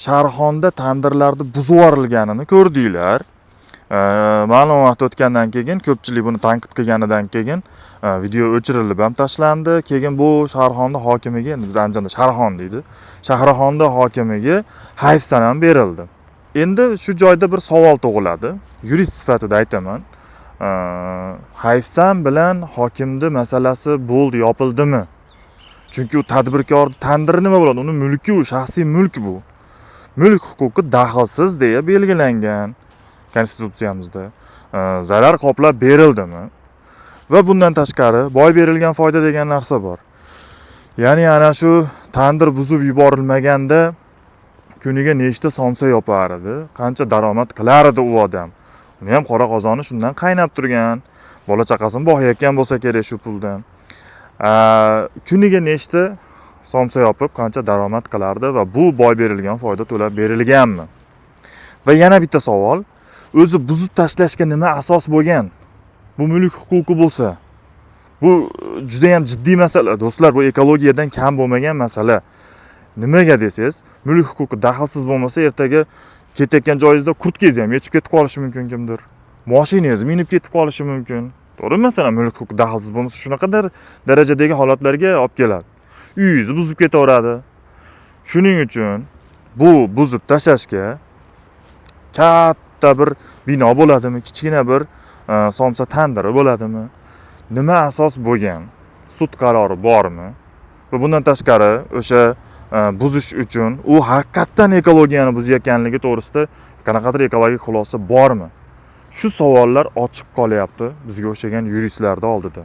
Sharxonda tandirlarni buzib yuborilganini ko'rdinglar. Ma'lumot o'tgandan keyin ko'pchilik buni tanqid qilganidan keyin video o'chirilib ham tashlandi. Keyin bu Sharxonda hokimiga, endi biz Andijonda Sharxon deydi. Shahrixonda hokimiga hayfsan ham berildi. Endi shu joyda bir savol tug'iladi. Yurist sifatida aytaman. Hayfsan bilan hokimni masalasi bo'ldi, yopildimi? Chunki u tadbirkor tandiri nima bo'ladi? Uni mulki, u shaxsiy mulk bu. Mulk huquqi daxlsiz deya belgilangan konstitutsiyamizda. Zarar qoplab berildimi? Va bundan tashqari boy berilgan foyda degan narsa bor. Ya'ni ana shu tandir buzib yuborilmaganda kuniga nechta somsa yopar edi, qancha daromad qilar edi u odam. Uni ham qora qozoni shundan qaynab turgan. Bola chaqasini boqayotgan bo'lsa kerak shu puldan. Kuniga nechta somsa yopib qancha daromad qilardi va bu boy berilgan foyda to'lab berilganmi? Va yana bitta savol, o'zi buzib tashlashga nima asos bo'lgan? Bu mulk huquqi bo'lsa, bu juda ham jiddiy masala do'stlar, bu ekologiyadan kam bo'lmagan masala. Nimaga desangiz, mulk huquqi daxlsiz bo'lmasa, ertaga ketayotgan joyingizda kurtkangizni ham yechib ketib qolishi mumkin kimdir. Mashinangizni minib ketib qolishi mumkin. To'g'rimi? Masalan, mulk huquqi daxlsiz bo'lmasa, shunaqa darajadagi holatlarga olib keladi. Uyingizni buzib ketaveradi. Shuning uchun bu buzib tashlashga katta bir bino bo'ladimi, kichkina bir somsa tandiri bo'ladimi? Nima asos bo'lgan? Sud qarori bormi? Va bundan tashqari o'sha buzish uchun u haqiqatan ekologiyani buzayotganligi to'g'risida qanaqadir ekologik xulosa bormi? Shu savollar ochiq qolyapti bizga o'xshagan yuristlarning oldida.